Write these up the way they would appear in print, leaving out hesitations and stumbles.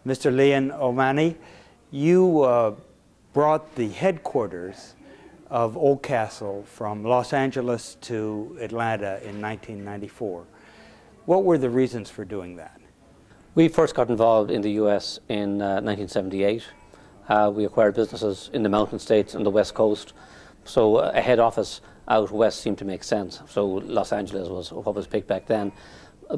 Mr. Leon O'Mahony, you brought the headquarters of Oldcastle from Los Angeles to Atlanta in 1994. What were the reasons for doing that? We first got involved in the US in 1978. We acquired businesses in the mountain states and the West Coast. So a head office out west seemed to make sense. So Los Angeles was what was picked back then.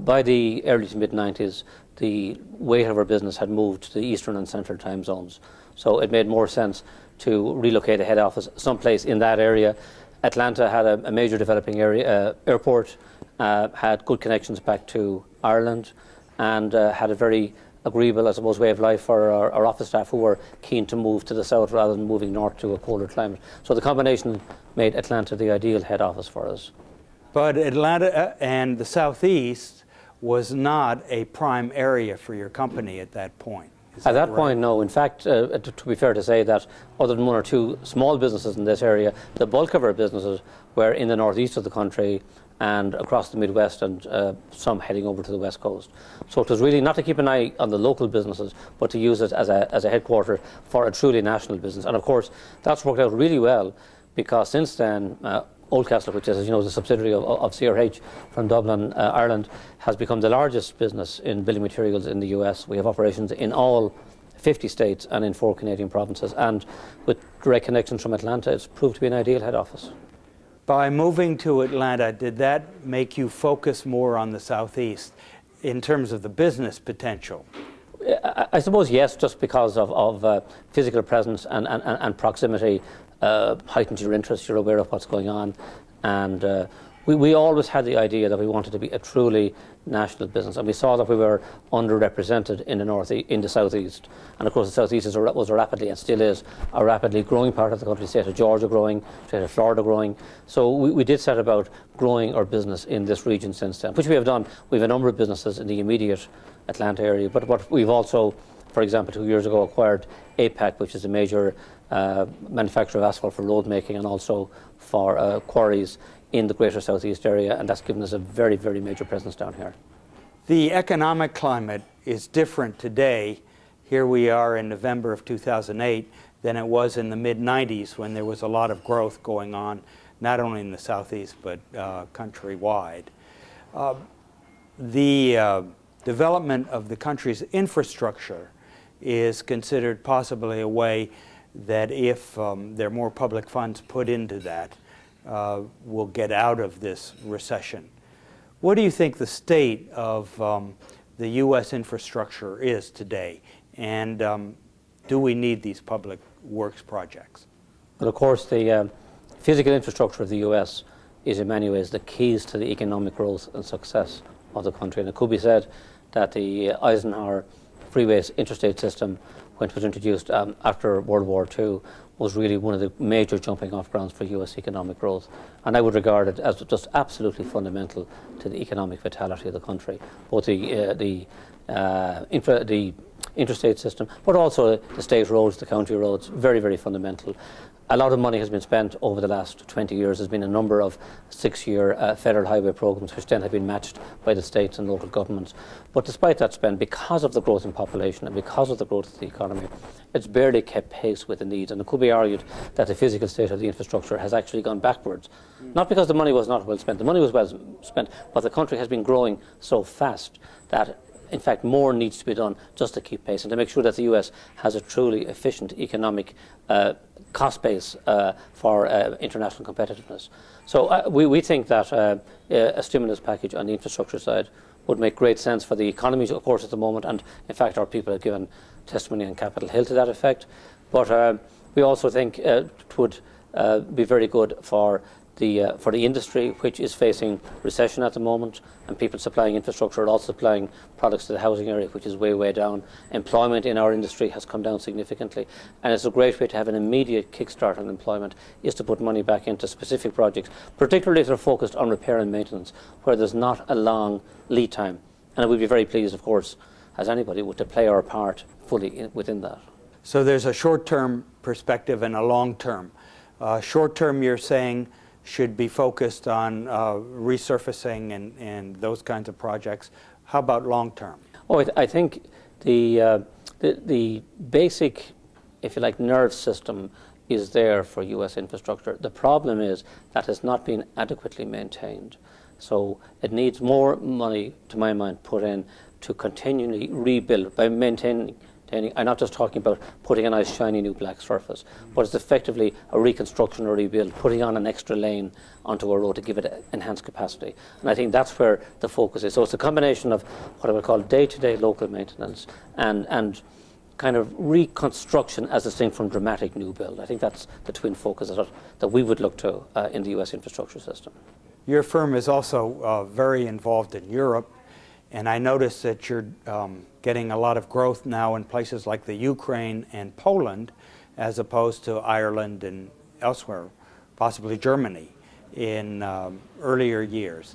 By the early to mid-90s, the weight of our business had moved to the Eastern and Central time zones. So it made more sense to relocate a head office someplace in that area. Atlanta had a major developing area, airport, had good connections back to Ireland, and had a very agreeable, I suppose, way of life for our office staff who were keen to move to the south rather than moving north to a colder climate. So the combination made Atlanta the ideal head office for us. But Atlanta and the Southeast was not a prime area for your company at that point. At that point, no. In fact, to be fair to say that other than one or two small businesses in this area, the bulk of our businesses were in the northeast of the country and across the Midwest, and some heading over to the West Coast. So it was really not to keep an eye on the local businesses, but to use it as a headquarter for a truly national business. And of course, that's worked out really well, because since then, Oldcastle, which is, as you know, the subsidiary of CRH from Dublin, Ireland, has become the largest business in building materials in the US. We have operations in all 50 states and in 4 Canadian provinces. And with direct connections from Atlanta, it's proved to be an ideal head office. By moving to Atlanta, did that make you focus more on the Southeast in terms of the business potential? I suppose yes, just because of physical presence and proximity heightens your interest. You're aware of what's going on, and we always had the idea that we wanted to be a truly national business, and we saw that we were underrepresented in the southeast. And of course, the southeast was rapidly, and still is, a rapidly growing part of the country. State of Georgia growing, state of Florida growing. So we did set about growing our business in this region since then, which we have done. We have a number of businesses in the immediate Atlanta area, but what we've also, for example, 2 years ago acquired APAC, which is a major manufacturer of asphalt for road making and also for quarries in the greater southeast area, and that's given us a very, very major presence down here. The economic climate is different today. Here we are in November of 2008 than it was in the mid-90s, when there was a lot of growth going on, not only in the southeast but countrywide. The development of the country's infrastructure is considered possibly a way that, if there are more public funds put into that, we'll get out of this recession. What do you think the state of the U.S. infrastructure is today, and do we need these public works projects? Well, of course, the physical infrastructure of the U.S. is in many ways the keys to the economic growth and success of the country. And it could be said that the Eisenhower freeways interstate system, when it was introduced after World War II, was really one of the major jumping off grounds for U.S. economic growth. And I would regard it as just absolutely fundamental to the economic vitality of the country, both the interstate system, but also the state roads, the county roads, very, very fundamental. A lot of money has been spent over the last 20 years. There's been a number of 6-year federal highway programs which then have been matched by the states and local governments. But despite that spend, because of the growth in population and because of the growth of the economy, it's barely kept pace with the needs. And it could be argued that the physical state of the infrastructure has actually gone backwards. Not because the money was not well spent. The money was well spent, but the country has been growing so fast that, in fact, more needs to be done just to keep pace and to make sure that the US has a truly efficient economic cost base for international competitiveness. So we think that a stimulus package on the infrastructure side would make great sense for the economy, of course, at the moment, and in fact our people have given testimony on Capitol Hill to that effect. But we also think it would be very good for the industry, which is facing recession at the moment, and people supplying infrastructure are also supplying products to the housing area, which is way, way down. Employment in our industry has come down significantly, and it's a great way to have an immediate kickstart on employment is to put money back into specific projects, particularly if they're focused on repair and maintenance, where there's not a long lead time. And we'd be very pleased, of course, as anybody would, to play our part fully within that. So there's a short-term perspective and a long-term. Short-term, you're saying, should be focused on resurfacing and those kinds of projects. How about long-term? Oh, I think the the basic, if you like, nerve system is there for US infrastructure. The problem is that has not been adequately maintained. So it needs more money, to my mind, put in to continually rebuild by maintaining. I'm not just talking about putting a nice shiny new black surface, but it's effectively a reconstruction or rebuild, putting on an extra lane onto a road to give it enhanced capacity. And I think that's where the focus is. So it's a combination of what I would call day-to-day local maintenance and kind of reconstruction as distinct from dramatic new build. I think that's the twin focus that we would look to in the US infrastructure system. Your firm is also very involved in Europe, and I notice that you're getting a lot of growth now in places like the Ukraine and Poland, as opposed to Ireland and elsewhere, possibly Germany, in earlier years.